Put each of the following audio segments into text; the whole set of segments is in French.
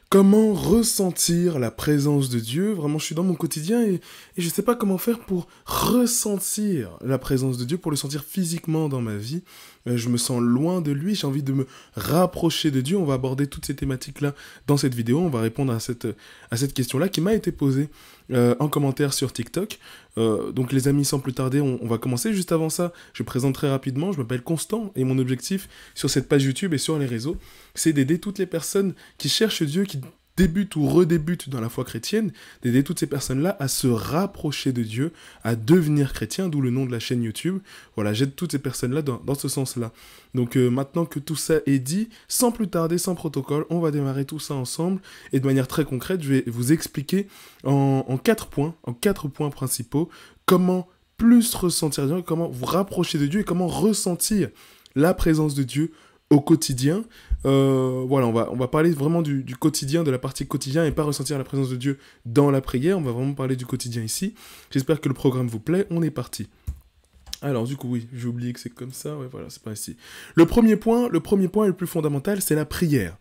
Comment ressentir la présence de Dieu? Vraiment, je suis dans mon quotidien et je ne sais pas comment faire pour ressentir la présence de Dieu, pour le sentir physiquement dans ma vie. Je me sens loin de lui, j'ai envie de me rapprocher de Dieu. On va aborder toutes ces thématiques-là dans cette vidéo. On va répondre à cette question-là qui m'a été posée en commentaire sur TikTok. Donc les amis, sans plus tarder, on va commencer. Juste avant ça, je présente très rapidement, je m'appelle Constant et mon objectif sur cette page YouTube et sur les réseaux, c'est d'aider toutes les personnes qui cherchent Dieu, qui débutent ou redébutent dans la foi chrétienne, d'aider toutes ces personnes-là à se rapprocher de Dieu, à devenir chrétien, d'où le nom de la chaîne YouTube. Voilà, j'aide toutes ces personnes-là dans ce sens-là. Donc maintenant que tout ça est dit, sans plus tarder, sans protocole, on va démarrer tout ça ensemble. Et de manière très concrète, je vais vous expliquer en 4 points principaux, comment plus ressentir Dieu, comment vous rapprocher de Dieu et comment ressentir la présence de Dieu au quotidien. Voilà, on va parler vraiment du quotidien, de la partie quotidien et pas ressentir la présence de Dieu dans la prière. On va vraiment parler du quotidien ici. J'espère que le programme vous plaît. On est parti. Alors du coup, oui, j'ai oublié que c'est comme ça. Ouais, voilà, c'est pas ici. Le premier point et le plus fondamental, c'est la prière.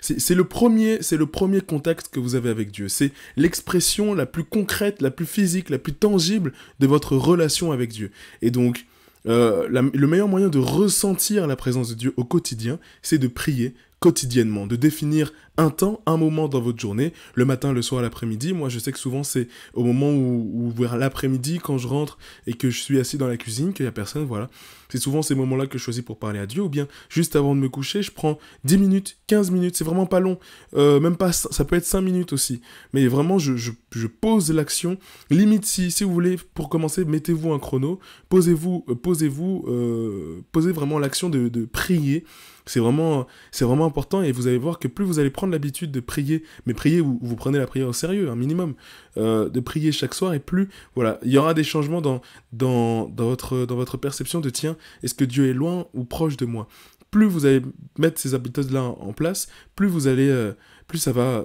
C'est le premier contact que vous avez avec Dieu. C'est l'expression la plus concrète, la plus physique, la plus tangible de votre relation avec Dieu. Et donc, le meilleur moyen de ressentir la présence de Dieu au quotidien, c'est de prier quotidiennement, de définir un temps, un moment dans votre journée, le matin, le soir, l'après-midi. Moi, je sais que souvent, c'est au moment où vers l'après-midi, quand je rentre et que je suis assis dans la cuisine, qu'il n'y a personne, voilà. C'est souvent ces moments-là que je choisis pour parler à Dieu, ou bien juste avant de me coucher, je prends 10 minutes, 15 minutes, c'est vraiment pas long, même pas, ça peut être 5 minutes aussi, mais vraiment, je pose l'action, limite, si vous voulez, pour commencer, mettez-vous un chrono, posez vraiment l'action de prier. C'est vraiment important et vous allez voir que plus vous allez prendre l'habitude de prier, mais prier où vous prenez la prière au sérieux, un minimum, de prier chaque soir et plus, voilà, il y aura des changements dans votre perception de tiens, est-ce que Dieu est loin ou proche de moi? Plus vous allez mettre ces habitudes-là en place, plus vous allez, plus ça va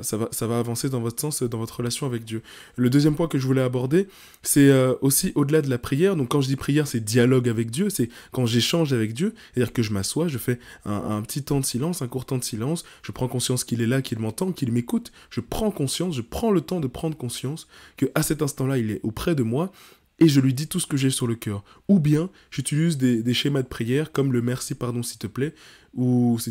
avancer dans votre sens, dans votre relation avec Dieu. Le deuxième point que je voulais aborder, c'est aussi au-delà de la prière. Donc quand je dis prière, c'est dialogue avec Dieu, c'est quand j'échange avec Dieu, c'est-à-dire que je m'assois, je fais un petit temps de silence, un court temps de silence, je prends conscience qu'il est là, qu'il m'entend, qu'il m'écoute, je prends conscience, je prends le temps de prendre conscience qu'à cet instant-là, il est auprès de moi, et je lui dis tout ce que j'ai sur le cœur. Ou bien, j'utilise des schémas de prière, comme le merci, pardon, s'il te plaît, ou c'est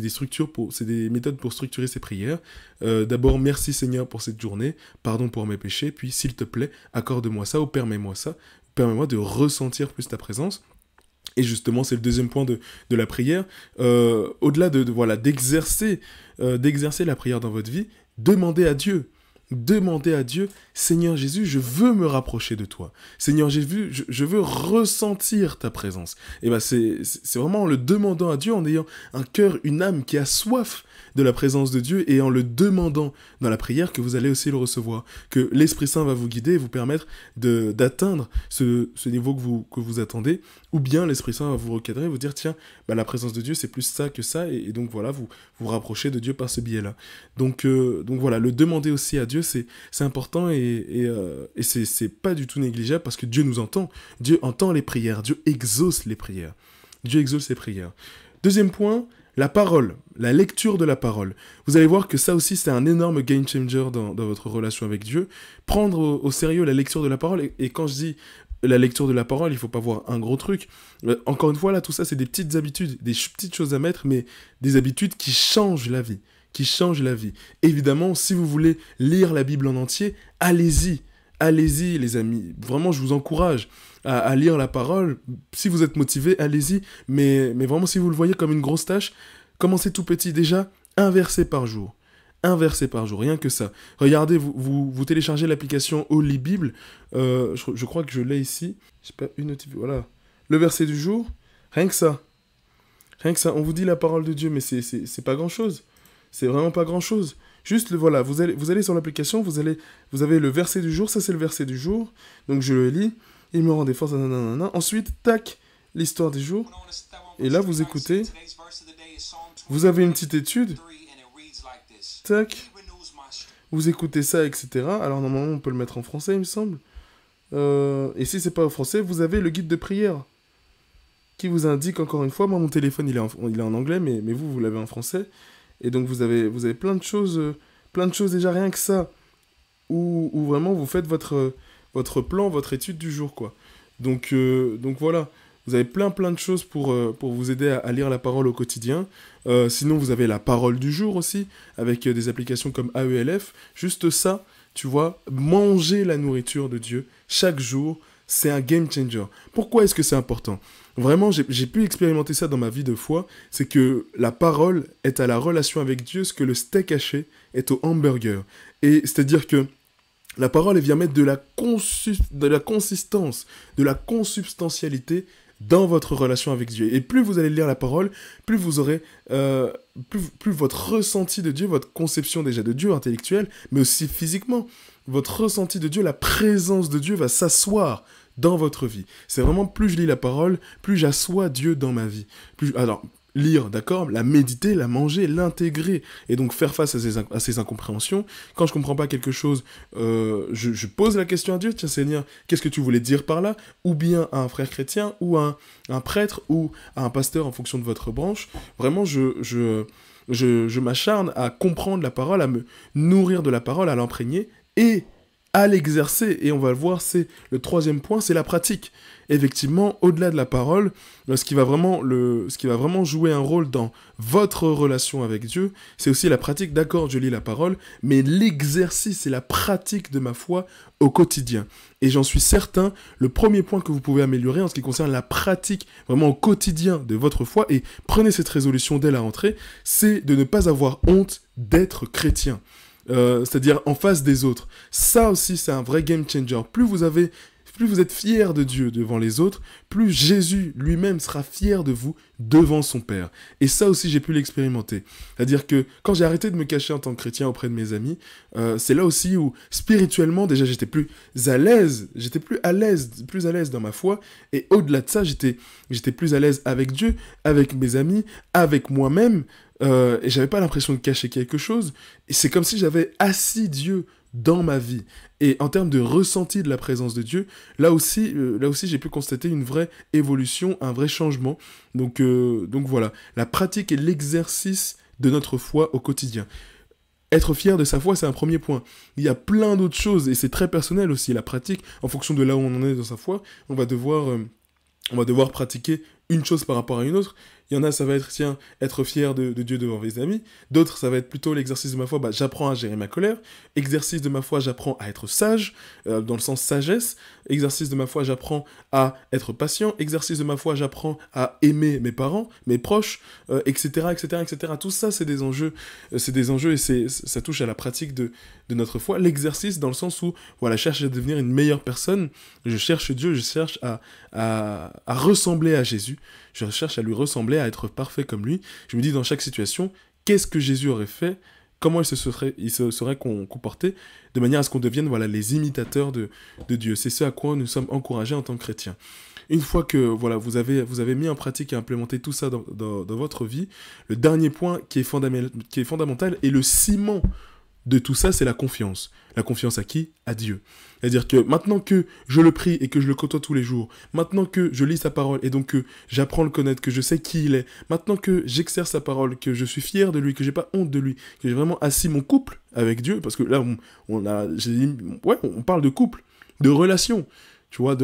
des méthodes pour structurer ces prières. D'abord, merci Seigneur pour cette journée, pardon pour mes péchés, puis s'il te plaît, accorde-moi ça, ou permets-moi ça, permets-moi de ressentir plus ta présence. Et justement, c'est le deuxième point de la prière. Au-delà voilà, d'exercer la prière dans votre vie, demandez à Dieu, Seigneur Jésus, je veux me rapprocher de toi. Seigneur Jésus, je veux ressentir ta présence. Et ben c'est vraiment en le demandant à Dieu, en ayant un cœur, une âme qui a soif de la présence de Dieu et en le demandant dans la prière que vous allez aussi le recevoir. Que l'Esprit Saint va vous guider et vous permettre d'atteindre ce niveau que vous attendez. Ou bien l'Esprit Saint va vous recadrer, vous dire tiens, bah, la présence de Dieu c'est plus ça que ça. Et donc voilà, vous rapprochez de Dieu par ce biais-là. Donc voilà, le demander aussi à Dieu, c'est important et c'est pas du tout négligeable parce que Dieu nous entend. Dieu entend les prières. Dieu exauce les prières. Dieu exauce les prières. Deuxième point, la parole, la lecture de la parole. Vous allez voir que ça aussi, c'est un énorme game changer dans votre relation avec Dieu. Prendre au sérieux la lecture de la parole. Et quand je dis la lecture de la parole, il faut pas voir un gros truc. Encore une fois, là, tout ça, c'est des petites habitudes, des petites choses à mettre, mais des habitudes qui changent la vie. Évidemment, si vous voulez lire la Bible en entier, allez-y, les amis. Vraiment, je vous encourage à lire la parole. Si vous êtes motivé, allez-y. Mais vraiment, si vous le voyez comme une grosse tâche, commencez tout petit déjà, un verset par jour. Un verset par jour, rien que ça. Regardez, vous téléchargez l'application Holy Bible. Je crois que je l'ai ici. Je sais pas, une notification. Voilà. Le verset du jour, rien que ça. On vous dit la parole de Dieu, mais c'est pas grand-chose. C'est vraiment pas grand-chose. Juste, voilà, vous allez sur l'application, vous avez le verset du jour, ça c'est le verset du jour. Donc je le lis, il me rend des forces, nanana. Ensuite, tac, l'histoire du jour. Et là, vous écoutez. Vous avez une petite étude. Tac. Vous écoutez ça, etc. Alors normalement, on peut le mettre en français, il me semble. Et si c'est pas en français, vous avez le guide de prière qui vous indique encore une fois. Moi, mon téléphone, il est en anglais, mais vous l'avez en français. Et donc, vous avez plein de choses plein de choses déjà, rien que ça, où vraiment vous faites votre plan, votre étude du jour, quoi. Donc voilà, vous avez plein de choses pour vous aider à lire la parole au quotidien. Sinon, vous avez la parole du jour aussi, avec des applications comme AELF. Juste ça, tu vois, manger la nourriture de Dieu chaque jour, c'est un game changer. Pourquoi est-ce que c'est important? Vraiment, j'ai pu expérimenter ça dans ma vie de foi, c'est que la parole est à la relation avec Dieu ce que le steak haché est au hamburger. Et c'est-à-dire que la parole, elle vient mettre de la consistance, de la consubstantialité dans votre relation avec Dieu. Et plus vous allez lire la parole, plus vous aurez, plus votre ressenti de Dieu, votre conception déjà de Dieu intellectuelle, mais aussi physiquement, votre ressenti de Dieu, la présence de Dieu va s'asseoir dans votre vie. C'est vraiment plus je lis la parole, plus j'assois Dieu dans ma vie. Alors, lire, d'accord, la méditer, la manger, l'intégrer, et donc faire face à ces incompréhensions. Quand je comprends pas quelque chose, je pose la question à Dieu, tiens Seigneur, qu'est-ce que tu voulais dire par là? Ou bien à un frère chrétien, ou à un prêtre, ou à un pasteur en fonction de votre branche. Vraiment, je m'acharne à comprendre la parole, à me nourrir de la parole, à l'imprégner, et à l'exercer. Et on va le voir, c'est le troisième point, c'est la pratique. Effectivement, au-delà de la parole, ce qui va vraiment jouer un rôle dans votre relation avec Dieu, c'est aussi la pratique. D'accord, je lis la parole, mais l'exercice et la pratique de ma foi au quotidien. Et j'en suis certain, le premier point que vous pouvez améliorer en ce qui concerne la pratique vraiment au quotidien de votre foi, et prenez cette résolution dès la rentrée, c'est de ne pas avoir honte d'être chrétien. C'est-à-dire en face des autres. Ça aussi, c'est un vrai game changer. Plus vous êtes fier de Dieu devant les autres, plus Jésus lui-même sera fier de vous devant son Père. Et ça aussi, j'ai pu l'expérimenter. C'est-à-dire que quand j'ai arrêté de me cacher en tant que chrétien auprès de mes amis, c'est là aussi où, spirituellement, déjà, j'étais plus à l'aise dans ma foi. Et au-delà de ça, j'étais plus à l'aise avec Dieu, avec mes amis, avec moi-même. Et j'avais pas l'impression de cacher quelque chose. Et c'est comme si j'avais assis Dieu dans ma vie. Et en termes de ressenti de la présence de Dieu, là aussi j'ai pu constater une vraie évolution, un vrai changement. Donc voilà, la pratique et l'exercice de notre foi au quotidien. Être fier de sa foi, c'est un premier point. Il y a plein d'autres choses, et c'est très personnel aussi, la pratique. En fonction de là où on en est dans sa foi, on va devoir pratiquer une chose par rapport à une autre. Il y en a, ça va être, tiens, être fier de Dieu devant mes amis. D'autres, ça va être plutôt l'exercice de ma foi, j'apprends à gérer ma colère. Exercice de ma foi, j'apprends à être sage, dans le sens sagesse. Exercice de ma foi, j'apprends à être patient. Exercice de ma foi, j'apprends à aimer mes parents, mes proches, etc., etc., etc. Tout ça, c'est des enjeux et ça touche à la pratique de notre foi. L'exercice, dans le sens où, voilà, je cherche à devenir une meilleure personne. Je cherche Dieu, je cherche à ressembler à Jésus. Je cherche à lui ressembler, à être parfait comme lui. Je me dis dans chaque situation, qu'est-ce que Jésus aurait fait? Comment il se serait comporté? De manière à ce qu'on devienne, voilà, les imitateurs de Dieu. C'est ce à quoi nous sommes encouragés en tant que chrétiens. Une fois que voilà, vous avez mis en pratique et implémenté tout ça dans votre vie, le dernier point qui est fondamental et le ciment de tout ça, c'est la confiance. La confiance à qui? À Dieu. C'est-à-dire que maintenant que je le prie et que je le côtoie tous les jours, maintenant que je lis sa parole et donc que j'apprends à le connaître, que je sais qui il est, maintenant que j'exerce sa parole, que je suis fier de lui, que j'ai pas honte de lui, que j'ai vraiment assis mon couple avec Dieu, parce que là, on parle de couple, de relation, tu vois,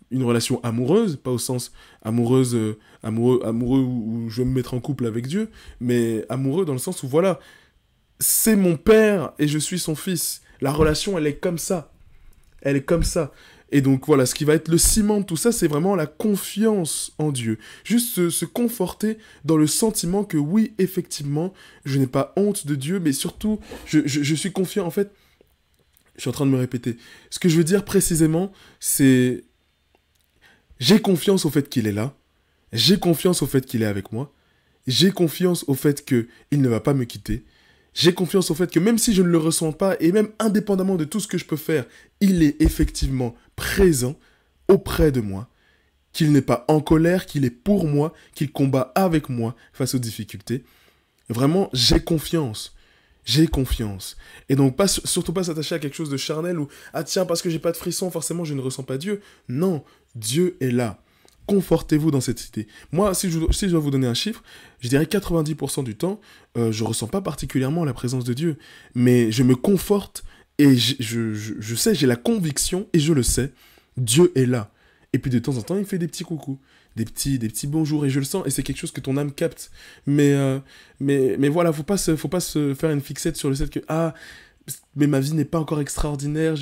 une relation amoureuse, pas au sens amoureux où je vais me mettre en couple avec Dieu, mais amoureux dans le sens où, voilà, c'est mon père et je suis son fils. La relation, elle est comme ça. Elle est comme ça. Et donc voilà, ce qui va être le ciment de tout ça, c'est vraiment la confiance en Dieu. Juste se conforter dans le sentiment que oui, effectivement, je n'ai pas honte de Dieu, mais surtout, je suis confiant. En fait, je suis en train de me répéter. Ce que je veux dire précisément, c'est... J'ai confiance au fait qu'il est là. J'ai confiance au fait qu'il est avec moi. J'ai confiance au fait qu'il ne va pas me quitter. J'ai confiance au fait que même si je ne le ressens pas, et même indépendamment de tout ce que je peux faire, il est effectivement présent auprès de moi, qu'il n'est pas en colère, qu'il est pour moi, qu'il combat avec moi face aux difficultés. Vraiment, j'ai confiance. J'ai confiance. Et donc, surtout pas s'attacher à quelque chose de charnel ou « Ah tiens, parce que j'ai pas de frisson, forcément je ne ressens pas Dieu. » Non, Dieu est là. Confortez-vous dans cette idée. Moi, si je dois vous donner un chiffre, je dirais 90% du temps, je ressens pas particulièrement la présence de Dieu. Mais je me conforte et je sais, j'ai la conviction et je le sais, Dieu est là. Et puis de temps en temps, il fait des petits coucous, des petits bonjours et je le sens et c'est quelque chose que ton âme capte. Mais voilà, faut pas se faire une fixette sur le fait que mais ma vie n'est pas encore extraordinaire.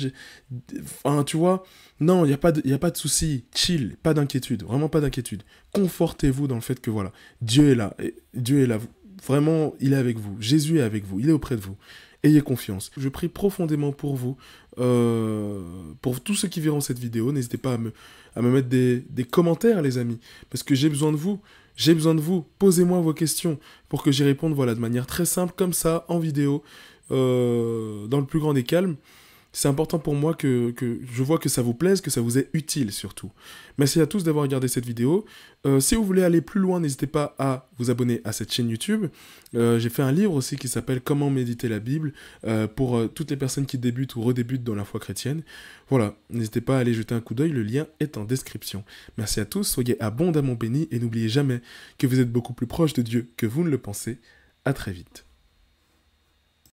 Enfin, tu vois, non, y a pas de souci. Chill, pas d'inquiétude, vraiment pas d'inquiétude. Confortez-vous dans le fait que voilà, Dieu est là. Et Dieu est là. Vraiment, il est avec vous. Jésus est avec vous. Il est auprès de vous. Ayez confiance. Je prie profondément pour vous, pour tous ceux qui verront cette vidéo. N'hésitez pas à me mettre des commentaires, les amis, parce que j'ai besoin de vous. J'ai besoin de vous. Posez-moi vos questions pour que j'y réponde, voilà, de manière très simple, comme ça, en vidéo. Dans le plus grand des calmes. C'est important pour moi que je vois que ça vous plaise, que ça vous est utile surtout. Merci à tous d'avoir regardé cette vidéo. Si vous voulez aller plus loin, n'hésitez pas à vous abonner à cette chaîne YouTube. J'ai fait un livre aussi qui s'appelle Comment méditer la Bible pour toutes les personnes qui débutent ou redébutent dans la foi chrétienne. Voilà, n'hésitez pas à aller jeter un coup d'œil, le lien est en description. Merci à tous, soyez abondamment bénis et n'oubliez jamais que vous êtes beaucoup plus proche de Dieu que vous ne le pensez. À très vite.